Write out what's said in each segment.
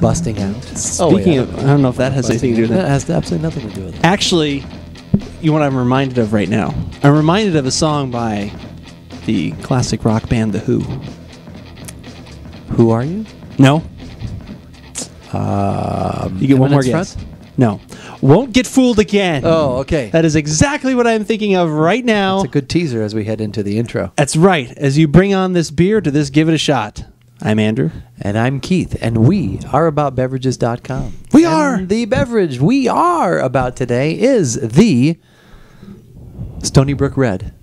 busting out. Speaking of, I don't know if that has anything to do with That it. has absolutely nothing to do with it. Actually, you know what I'm reminded of right now? I'm reminded of a song by the classic rock band The Who. Who are you? No? You get one more Eminence guess. Front? No. Won't Get Fooled Again. Oh, okay. That is exactly what I'm thinking of right now. That's a good teaser as we head into the intro. That's right. As you bring on this beer to this Give It a Shot. I'm Andrew. And I'm Keith, and we are AboutBeverages.com. We are. The beverage we are about today is the Stony Brook Red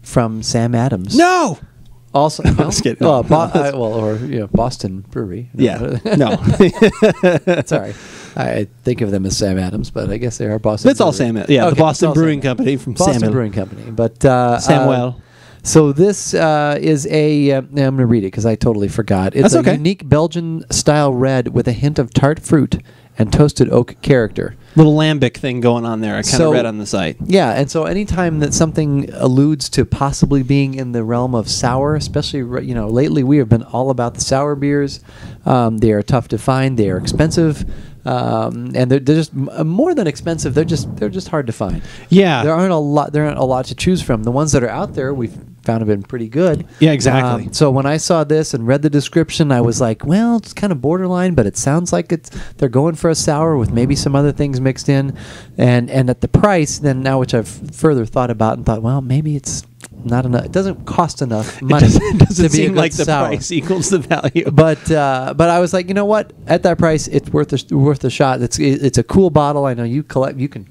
from Sam Adams. No! Also, no? I was kidding. Boston Brewery. Yeah. No. Sorry. I think of them as Sam Adams, but I guess they are Boston. That's all Sam. Yeah, Okay, the Boston it's all Brewing Sam. Company from Boston Sam. Brewing Company. But Samuel. So this is a. I'm going to read it because I totally forgot. It's That's a okay. unique Belgian-style red with a hint of tart fruit and toasted oak character. Little lambic thing going on there. I kind of So- read on the site. Yeah, and so anytime that something alludes to possibly being in the realm of sour, especially lately we have been all about the sour beers. They are tough to find. They are expensive, and they're just more than expensive. They're just hard to find. Yeah. There aren't a lot to choose from. The ones that are out there we've found have been pretty good. Yeah, exactly. So when I saw this and read the description, I was like, well, it's kind of borderline, but it sounds like they're going for a sour with maybe some other things mixed in, and at the price then now, which I've further thought about and thought, well, maybe it's not enough. It doesn't cost enough money. It doesn't to be a seem good like the sour. price equals the value. But I was like, you know what? At that price, it's worth a shot. It's a cool bottle. I know you collect. You can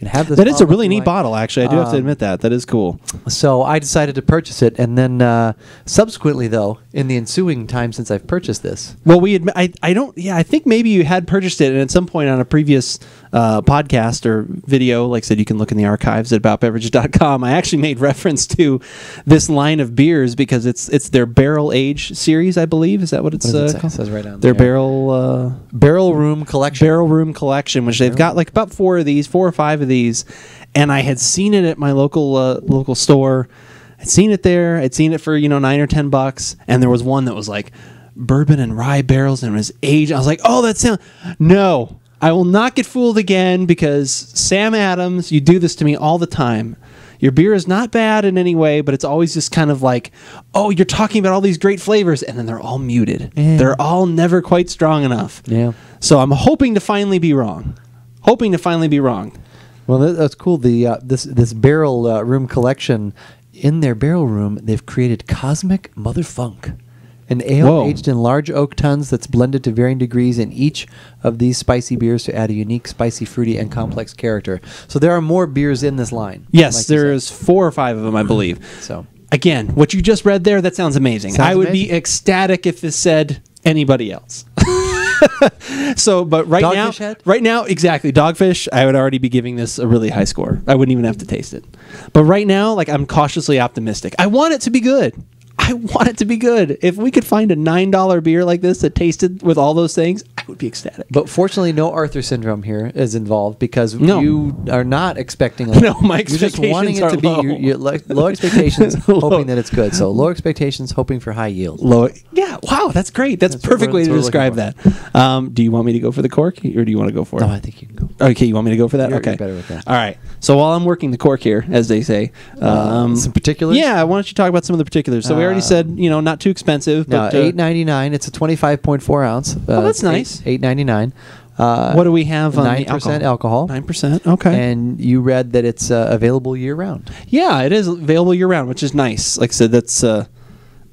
have this. That is a bottle if really you neat like. bottle, actually. I do have to admit that. That is cool. So I decided to purchase it, and then subsequently, though, in the ensuing time since I've purchased this, Well, I think maybe you had purchased it, and at some point on a previous podcast or video, like I said, you can look in the archives at AboutBeverages.com. I actually made reference to this line of beers because it's their barrel age series, I believe. Is that what it's what does it say? called? It says right on Their there. barrel room collection. barrel room collection, which they've got like about 4 or 5 of these, and I had seen it at my local store. I'd seen it there. I'd seen it for $9 or $10, and there was one that was like bourbon and rye barrels and it was aged. I was like, oh, that sounds no. I will not get fooled again because Sam Adams, you do this to me all the time. Your beer is not bad in any way, but it's always just kind of like, oh, you're talking about all these great flavors, and then they're all muted. Yeah. They're all never quite strong enough. Yeah. So I'm hoping to finally be wrong. Well, that's cool. The this barrel room collection, in their barrel room, they've created Cosmic Motherfunk, an ale Whoa. aged in large oak tons that's blended to varying degrees in each of these spicy beers to add a unique, spicy, fruity, and complex character. So there are more beers in this line. Yes, like you said. there's 4 or 5 of them, I believe. So Again, what you just read there, that sounds amazing. Sounds I would be amazing. ecstatic if this said anybody else. So, but Dogfish Head? right now, exactly, Dogfish, I would already be giving this a really high score. I wouldn't even have to taste it. But right now, like, I'm cautiously optimistic. I want it to be good. If we could find a $9 beer like this that tasted with all those things, I would be ecstatic. But fortunately, no Arthur syndrome here is involved because No. you are not expecting. A No, my You're just wanting expectations it to are be low. you're low expectations, Low. hoping that it's good. So low expectations, hoping for high yield. Low. Yeah, wow, that's great. That's a That's perfect what way to we're describe looking that. Do you want me to go for the cork, or do you want to go for it? No, I think you can go. Okay, you want me to go for that? You're Okay. better with that. All right. So while I'm working the cork here, as they say, Some particulars. yeah, why don't you talk about some of the particulars? So we already said, not too expensive, Now, but $8.99. It's a 25.4 ounce. Oh, that's nice. $8.99. what do we have on 9% alcohol. 9%. Okay. And you read that it's available year round. Yeah, it is available year round, which is nice. Like I said, that's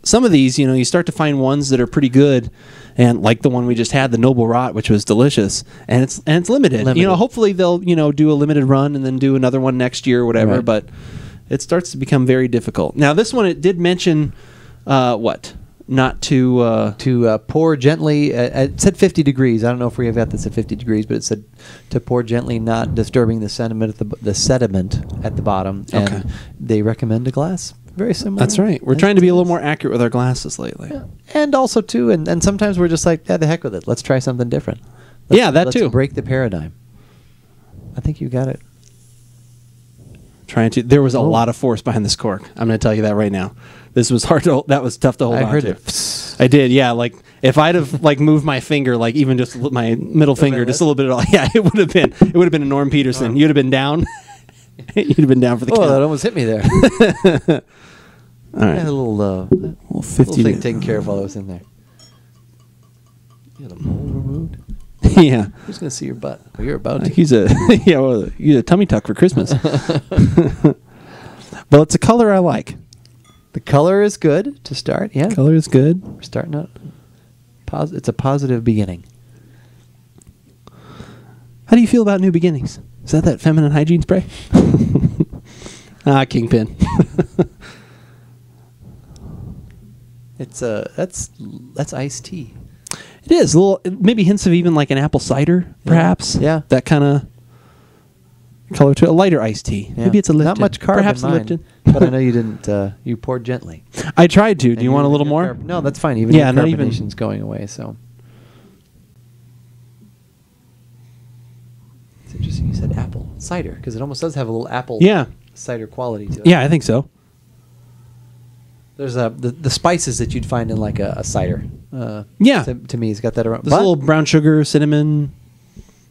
some of these. You start to find ones that are pretty good, and like the one we just had, the Noble Rot, which was delicious, and it's limited. Hopefully they'll do a limited run and then do another one next year or whatever. Right. But it starts to become very difficult. Now this one, it did mention what. Not to pour gently. It said 50 degrees. I don't know if we have got this at 50 degrees, but it said to pour gently, not disturbing the sediment at the bottom. And Okay. they recommend a glass. Very similar. That's right. We're trying to be a little more accurate with our glasses lately. Yeah. And also, too, and sometimes we're just like, yeah, the heck with it. Let's try something different. That too. Let's break the paradigm. I think you got it. There was a lot of force behind this cork. I'm going to tell you that right now. This was hard to. That was tough to hold on heard to. it. I did, yeah. Like If I'd have like moved my finger, like even just my middle finger, just a little bit at all, yeah, it would have been a Norm Peterson. You'd have been down. You'd have been down for the count. That almost hit me there. All right. I had a little 50 little thing taken care of while I was in there. You had a mole removed? Yeah. Who's going to see your butt? Well, you're about to. He's a he's a tummy tuck for Christmas. Well, it's a color I like. The color is good to start. Yeah. Color is good. We're starting out. It's a positive beginning. How do you feel about new beginnings? Is that feminine hygiene spray? Kingpin. It's that's iced tea. It is a little, maybe hints of even like an apple cider, perhaps. Yeah. That kind of color to it. A lighter iced tea. Yeah. Maybe it's a Lipton. Not much carb Perhaps in a mine, Lipton. but I know you didn't. You poured gently. I tried to. Do you want a And little your more? No, that's fine. Even Yeah, your not even- carbonation's going away. So it's interesting. You said apple cider because it almost does have a little apple Yeah. cider quality to it. Yeah, I think so. There's the spices that you'd find in like a cider. Yeah. To me, it's got that around. There's a little brown sugar, cinnamon.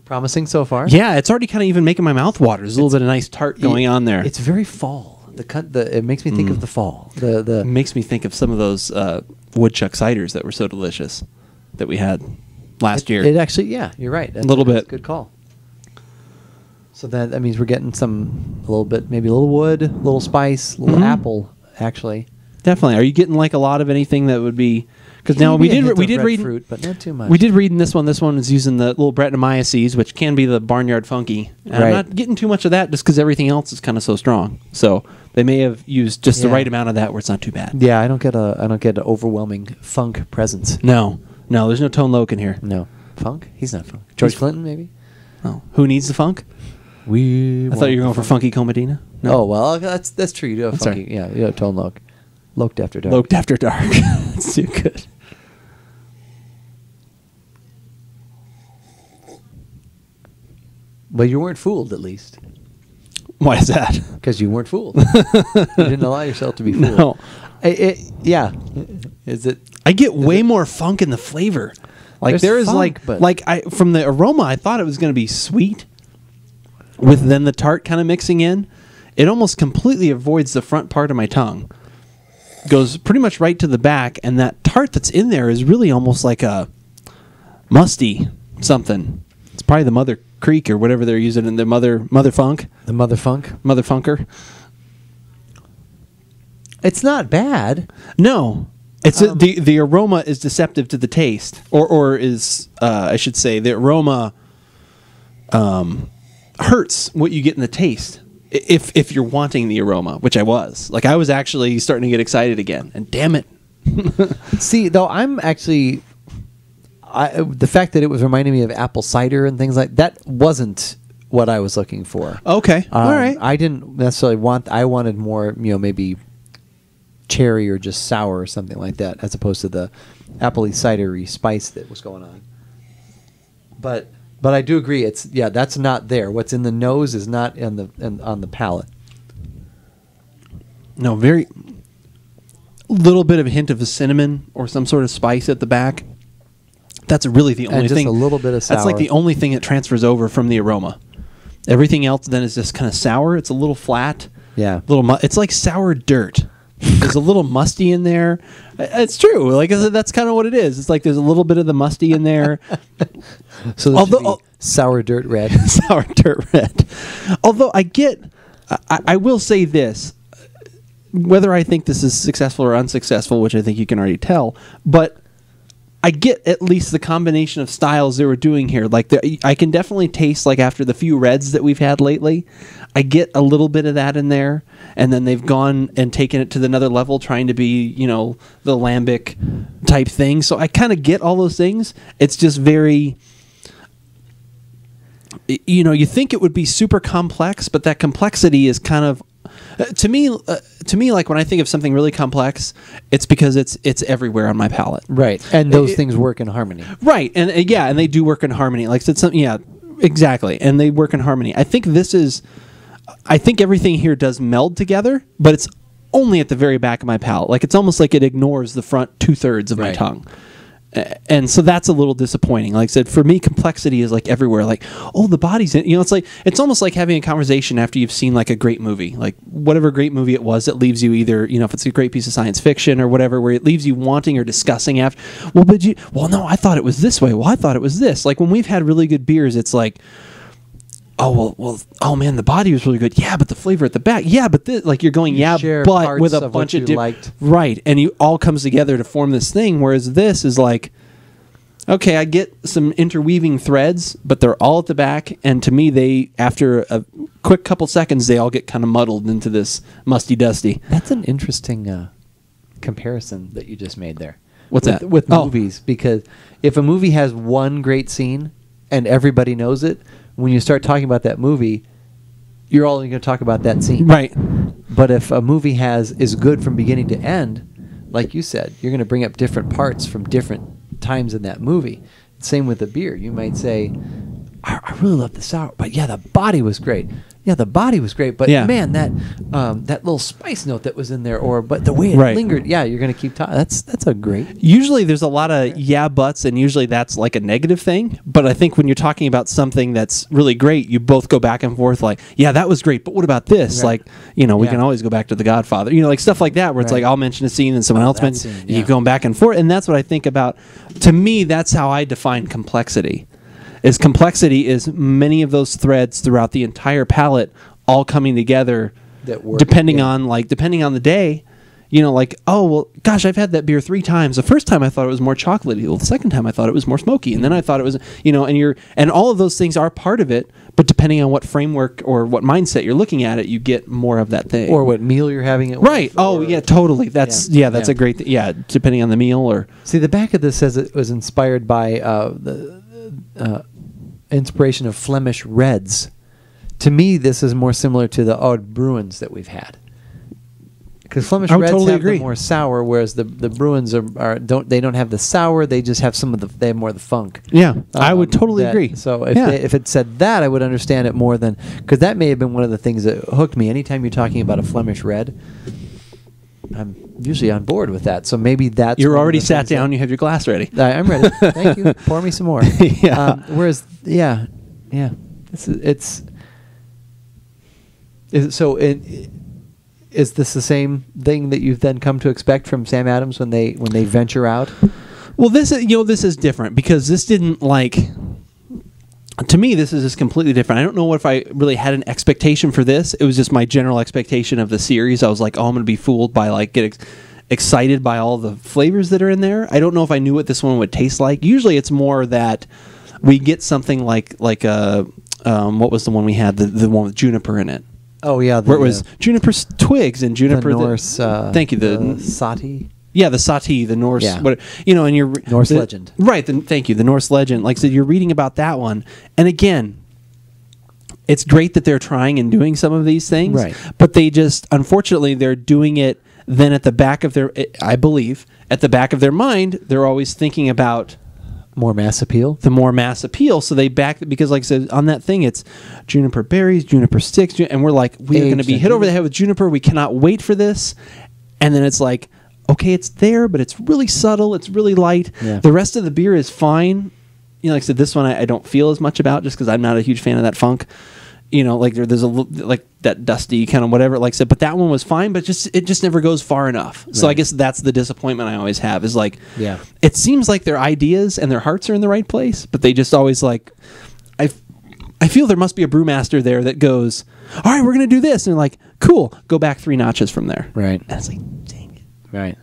Promising so far. Yeah, it's already kind of even making my mouth water. There's a little bit of nice tart going on there. It's very fall. It makes me think of the fall. It makes me think of some of those woodchuck ciders that were so delicious that we had last year. It actually, yeah, you're right. A little bit. Good call. So that means we're getting a little bit, maybe a little wood, a little spice, a little apple, actually. Definitely. Are you getting like a lot of anything that would be? Because now we did read fruit, but not too much. We did read in this one. This one is using the little Brettanomyces, which can be the barnyard funky. And I'm Right. not getting too much of that just because everything else is kind of so strong. So they may have used just the right amount of that where it's not too bad. Yeah, I don't get an overwhelming funk presence. No, there's no Tone Loc in here. No funk. He's not funk. George Clinton, maybe. Oh, who needs the funk? I thought you were going for Funky Comedina. No. Oh well, that's true. You do have That's funky. right. Yeah, you have Tone Loc. Loked after dark. Loked after dark. That's too good. But you weren't fooled, at least. Why is that? Because you weren't fooled. You didn't allow yourself to be fooled. No. Yeah. Is it? I get way more funk in the flavor. Like There's there is funk, but- from the aroma, I thought it was going to be sweet. With then the tart kind of mixing in, it almost completely avoids the front part of my tongue. Goes pretty much right to the back, and that tart that's in there is really almost like a musty something. It's probably the Mother Creek or whatever they're using in the Mother Funk. The Mother Funk? Mother Funker. It's not bad. No. It's the aroma is deceptive to the taste, or is I should say the aroma hurts what you get in the taste. If you're wanting the aroma, which I was, like I was actually starting to get excited again, and damn it. See, though, I'm actually the fact that it was reminding me of apple cider and things like that wasn't what I was looking for. Okay, all right. I didn't necessarily want. I wanted more, maybe cherry or just sour or something like that, as opposed to the appley cidery spice that was going on. But I do agree. That's not there. What's in the nose is not on the palate. No, very little bit of a hint of a cinnamon or some sort of spice at the back. That's really the only And just thing. a little bit of sour. That's like the only thing that transfers over from the aroma. Everything else then is just kind of sour. It's a little flat. Yeah. It's like sour dirt. There's a little musty in there. It's true. Like that's kind of what it is. It's like there's a little bit of the musty in there. So although sour dirt red. Sour dirt red. Although I will say this, whether I think this is successful or unsuccessful, which I think you can already tell, but I get at least the combination of styles they were doing here. Like I can definitely taste, like after the few reds that we've had lately, I get a little bit of that in there, and then they've gone and taken it to another level, trying to be, the lambic type thing. So I kind of get all those things. It's just very, you think it would be super complex, but that complexity is kind of, to me, like when I think of something really complex, it's because it's everywhere on my palate. Right. And those things work in harmony. Right. And and they do work in harmony. Like it's something, yeah, exactly. And they work in harmony. I think everything here does meld together, but it's only at the very back of my palate. Like it's almost like it ignores the front 2/3 of my tongue. And so that's a little disappointing. Like I said, for me, complexity is like everywhere. Like, oh, the body's in. It's almost like having a conversation after you've seen like a great movie, like whatever great movie it was that leaves you either, if it's a great piece of science fiction or whatever, where it leaves you wanting or discussing after. No, I thought it was this way. Well, I thought it was this. Like when we've had really good beers, it's like, oh man, the body was really good. Yeah, but the flavor at the back. Yeah, but this, like you're going, but with a bunch of liked. Right, and you all comes together to form this thing. Whereas this is like, okay, I get some interweaving threads, but they're all at the back. And to me, they after a quick couple seconds, they all get kind of muddled into this musty dusty. That's an interesting comparison that you just made there. What's that? With movies, because if a movie has one great scene and everybody knows it, when you start talking about that movie, you're only going to talk about that scene. Right. But if a movie is good from beginning to end, like you said, you're going to bring up different parts from different times in that movie. Same with the beer. You might say, I really love the sour, but yeah, the body was great. Yeah, the body was great, but man, that little spice note that was in there, but the way it lingered, you're going to keep talking. That's a great. Usually there's a lot of buts, and usually that's like a negative thing. But I think when you're talking about something that's really great, you both go back and forth like, yeah, that was great, but what about this? Right. Like, we can always go back to The Godfather, like stuff like that, where it's like I'll mention a scene and someone else mentions, you keep going back and forth, and that's what I think about. To me, that's how I define complexity. Complexity is many of those threads throughout the entire palette all coming together that work, depending on the day. Oh, well, gosh, I've had that beer 3 times. The first time I thought it was more chocolatey. Well, the second time I thought it was more smoky. And then I thought it was, and all of those things are part of it, but depending on what framework or what mindset you're looking at it, you get more of that thing. Or what meal you're having it right. with. Oh, yeah, totally. That's a great thing. Yeah, depending on the meal or... See, the back of this says it was inspired by the inspiration of Flemish reds. To me, this is more similar to the odd Bruins that we've had. Because Flemish reds have the more sour, whereas the Bruins don't have the sour. They just have they have more of the funk. Yeah, I would totally agree. So if it said that, I would understand it more than, because that may have been one of the things that hooked me. Anytime you're talking about a Flemish red, I'm usually on board with that. So maybe that's... You're already sat down. You have your glass ready. I'm ready. Thank you. Pour me some more. Whereas, is this the same thing that you've then come to expect from Sam Adams when they venture out? Well, this is different, because this didn't like... To me, this is just completely different. I don't know if I really had an expectation for this. It was just my general expectation of the series. I was like, oh, I'm going to be fooled by get excited by all the flavors that are in there. I don't know if I knew what this one would taste like. Usually it's more that we get something like what was the one we had, the one with juniper in it. Oh, yeah. Where it was juniper twigs and juniper... The Norse... thank you. The Sati... Yeah, the Sati, the Norse, and you're... Norse legend. Right, thank you, the Norse legend. Like I said, you're reading about that one. And again, it's great that they're trying and doing some of these things. Right. But they just, unfortunately, they're doing it then at the back of their... I believe, at the back of their mind, they're always thinking about... More mass appeal? The more mass appeal. So they back... Because like I said, on that thing, it's juniper berries, juniper sticks, and we're like, we're going to be hit over the head with juniper. We cannot wait for this. And then it's like... Okay, it's there, but it's really subtle. It's really light. Yeah. The rest of the beer is fine. Like I said, this one I don't feel as much about, just because I'm not a huge fan of that funk. There's like that dusty kind of whatever. Like I said, but that one was fine, but it just never goes far enough. Right. So I guess that's the disappointment I always have. Is like, it seems like their ideas and their hearts are in the right place, but they just always like. I feel there must be a brewmaster there that goes, all right, we're gonna do this, and they're like, cool, go back 3 notches from there. Right. And it's like, dang. Right.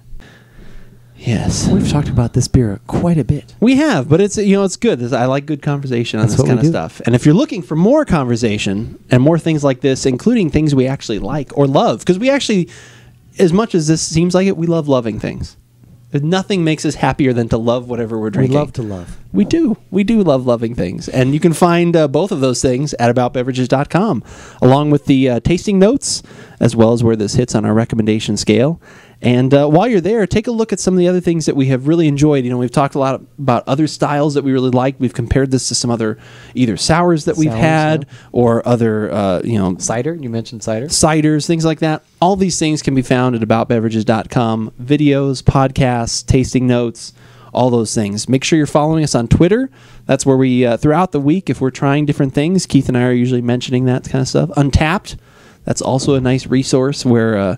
Yes. We've talked about this beer quite a bit. We have, but it's it's good. I like good conversation on this kind of stuff. And if you're looking for more conversation and more things like this, including things we actually like or love, because we actually, as much as this seems like it, we love loving things. Nothing makes us happier than to love whatever we're drinking. We love to love. We do. We do love loving things. And you can find both of those things at AboutBeverages.com, along with the tasting notes, as well as where this hits on our recommendation scale. And while you're there, take a look at some of the other things that we have really enjoyed. We've talked a lot about other styles that we really like. We've compared this to some other either sours that we've had or other, Cider? You mentioned cider? Ciders, things like that. All these things can be found at AboutBeverages.com. Videos, podcasts, tasting notes, all those things. Make sure you're following us on Twitter. That's where we, throughout the week, if we're trying different things, Keith and I are usually mentioning that kind of stuff. Untapped, that's also a nice resource where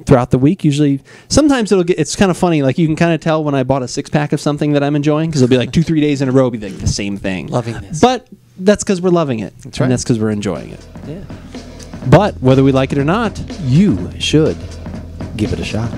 throughout the week, usually, sometimes it's kind of funny, like you can kind of tell when I bought a 6-pack of something that I'm enjoying, because it'll be like 2-3 days in a row, be like the same thing. Loving this. But that's because we're loving it. That's right. And that's because we're enjoying it. Yeah. But whether we like it or not, You should give it a shot.